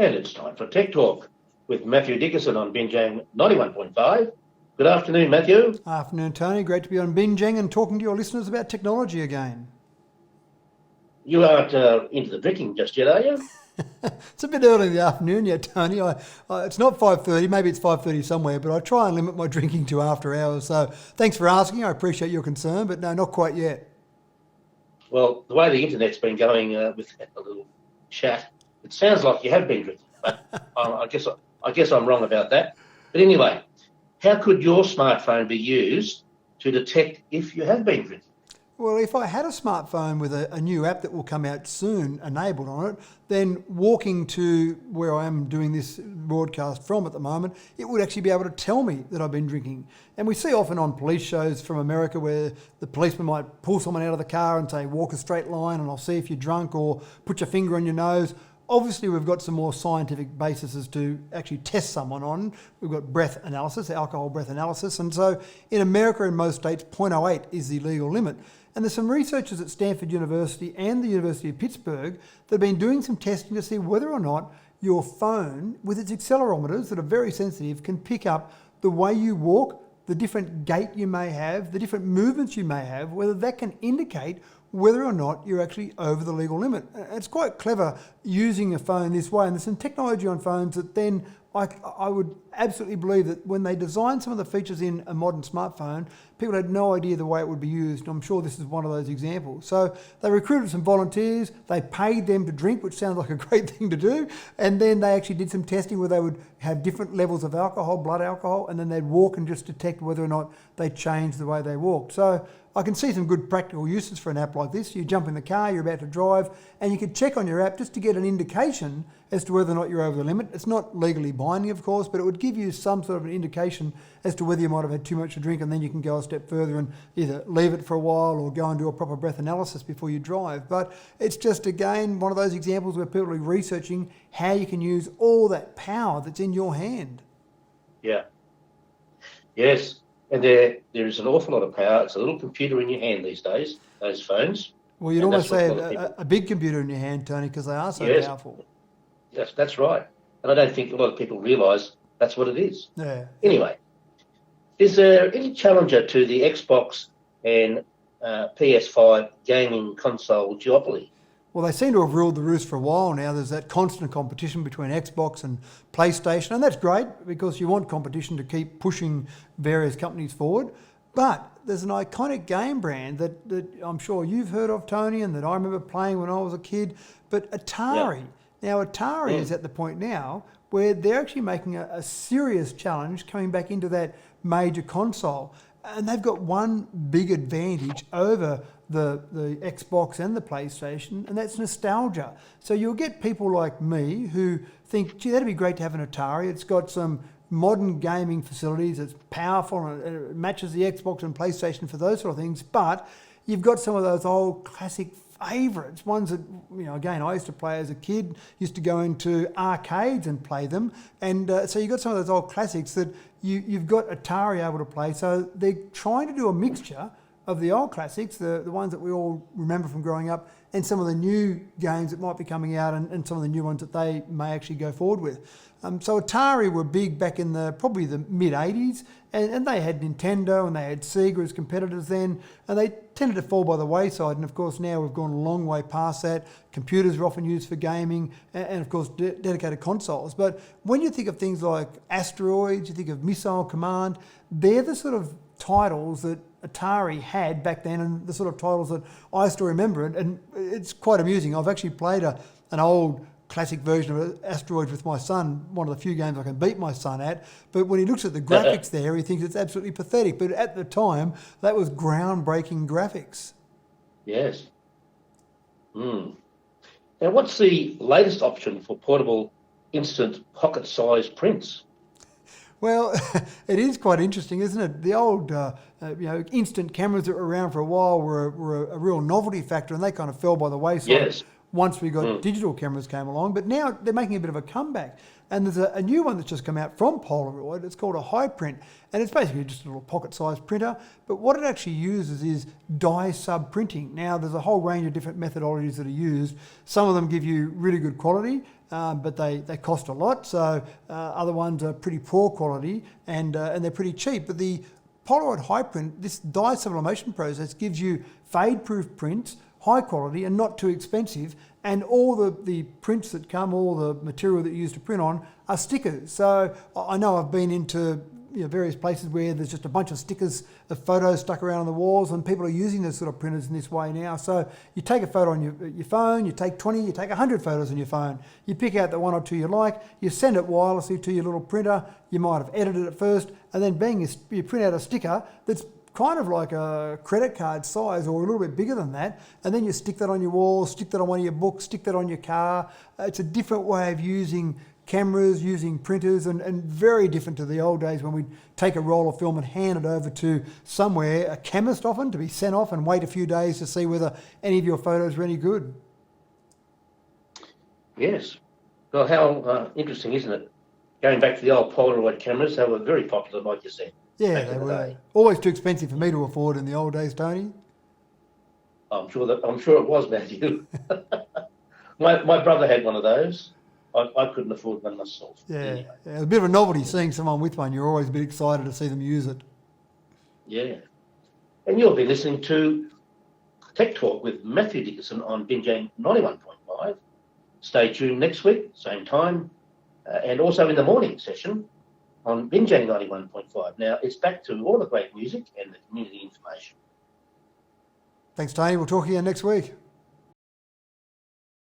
And it's time for Tech Talk with Matthew Dickerson on Binjang 91.5. Good afternoon, Matthew. Afternoon, Tony. Great to be on Binjang and talking to your listeners about technology again. You aren't into the drinking just yet, are you? It's a bit early in the afternoon yet, Tony. It's not 5:30, maybe it's 5:30 somewhere, but I try and limit my drinking to after hours. So thanks for asking. I appreciate your concern, but no, not quite yet. Well, the way the internet's been going with a little chat, it sounds like you have been drinking. But I guess I'm wrong about that. But anyway, how could your smartphone be used to detect if you have been drinking? Well, if I had a smartphone with a new app that will come out soon enabled on it, then walking to where I am doing this broadcast from at the moment, it would actually be able to tell me that I've been drinking. And we see often on police shows from America where the policeman might pull someone out of the car and say, walk a straight line and I'll see if you're drunk, or put your finger on your nose. Obviously, we've got some more scientific bases to actually test someone on. We've got breath analysis, alcohol breath analysis. And so in America, in most states, 0.08 is the legal limit. And there's some researchers at Stanford University and the University of Pittsburgh that have been doing some testing to see whether or not your phone, with its accelerometers that are very sensitive, can pick up the way you walk, the different gait you may have, the different movements you may have, whether that can indicate whether or not you're actually over the legal limit. It's quite clever using a phone this way, and there's some technology on phones that then I would absolutely believe that when they designed some of the features in a modern smartphone, people had no idea the way it would be used. I'm sure this is one of those examples. So they recruited some volunteers, they paid them to drink, which sounds like a great thing to do, and then they actually did some testing where they would have different levels of alcohol, blood alcohol, and then they'd walk and just detect whether or not they changed the way they walked. So I can see some good practical uses for an app like this. You jump in the car, you're about to drive, and you can check on your app just to get an indication as to whether or not you're over the limit. It's not legally binding, of course, but it would give you some sort of an indication as to whether you might have had too much to drink, and then you can go a step further and either leave it for a while or go and do a proper breath analysis before you drive. But it's just, again, one of those examples where people are researching how you can use all that power that's in your hand. Yeah. Yes. And there is an awful lot of power. It's a little computer in your hand these days, those phones. Well, you'd almost say a big computer in your hand, Tony, because they are so powerful. Yes, that's right. And I don't think a lot of people realise that's what it is. Yeah. Anyway, is there any challenger to the Xbox and PS5 gaming console duopoly? Well, they seem to have ruled the roost for a while now. There's that constant competition between Xbox and PlayStation, and that's great because you want competition to keep pushing various companies forward. But there's an iconic game brand that I'm sure you've heard of, Tony, and that I remember playing when I was a kid, but Atari. Yeah. Now, Atari is at the point now where they're actually making a serious challenge coming back into that major console. And they've got one big advantage over the Xbox and the PlayStation, and that's nostalgia. So you'll get people like me who think, gee, that'd be great to have an Atari. It's got some modern gaming facilities, it's powerful, and it matches the Xbox and PlayStation for those sort of things. But you've got some of those old classic favourites, ones that, again, I used to play as a kid, used to go into arcades and play them. And so you've got some of those old classics that you've got Atari able to play. So they're trying to do a mixture of the old classics, the ones that we all remember from growing up, and some of the new games that might be coming out, and some of the new ones that they may actually go forward with. So Atari were big back in probably the mid-'80s, and they had Nintendo and they had Sega as competitors then, and they tended to fall by the wayside. And of course now we've gone a long way past that. Computers are often used for gaming, and of course dedicated consoles. But when you think of things like Asteroids, you think of Missile Command, they're the sort of titles that Atari had back then, and the sort of titles that I still remember. And it's quite amusing. I've actually played an old classic version of Asteroids with my son, one of the few games I can beat my son at. But when he looks at the graphics there, he thinks it's absolutely pathetic. But at the time, that was groundbreaking graphics. Yes. Now, what's the latest option for portable instant pocket-sized prints? Well, it is quite interesting, isn't it? The old, instant cameras that were around for a while were a real novelty factor, and they kind of fell by the wayside. Yes. Once we got digital cameras came along, but now they're making a bit of a comeback. And there's a new one that's just come out from Polaroid. It's called a high print, and it's basically just a little pocket-sized printer. But what it actually uses is dye sub-printing. Now, there's a whole range of different methodologies that are used. Some of them give you really good quality, but they cost a lot. So other ones are pretty poor quality and they're pretty cheap. But the Polaroid high print, this dye sublimation process gives you fade-proof prints, high quality and not too expensive, and all the prints that come, all the material that you use to print on are stickers. So I know I've been into various places where there's just a bunch of stickers of photos stuck around on the walls, and people are using those sort of printers in this way now. So you take a photo on your phone, you take 20, you take 100 photos on your phone, you pick out the one or two you like, you send it wirelessly to your little printer, you might have edited it first, and then bang, you print out a sticker that's kind of like a credit card size or a little bit bigger than that, and then you stick that on your wall, stick that on one of your books, stick that on your car. It's a different way of using cameras, using printers, and very different to the old days when we'd take a roll of film and hand it over to somewhere, a chemist often, to be sent off and wait a few days to see whether any of your photos were any good. Yes. Well, how interesting, isn't it? Going back to the old Polaroid cameras, they were very popular, like you said. Yeah, they were. Always too expensive for me to afford in the old days, Tony. I'm sure it was, Matthew. my brother had one of those. I couldn't afford one myself. Yeah, anyway. Yeah, it's a bit of a novelty seeing someone with one. You're always a bit excited to see them use it. Yeah. And you'll be listening to Tech Talk with Matthew Dickinson on Binjang 91.5. Stay tuned next week, same time, and also in the morning session on Binjang 91.5. Now, it's back to all the great music and the community information. Thanks, Tony. We'll talk again next week.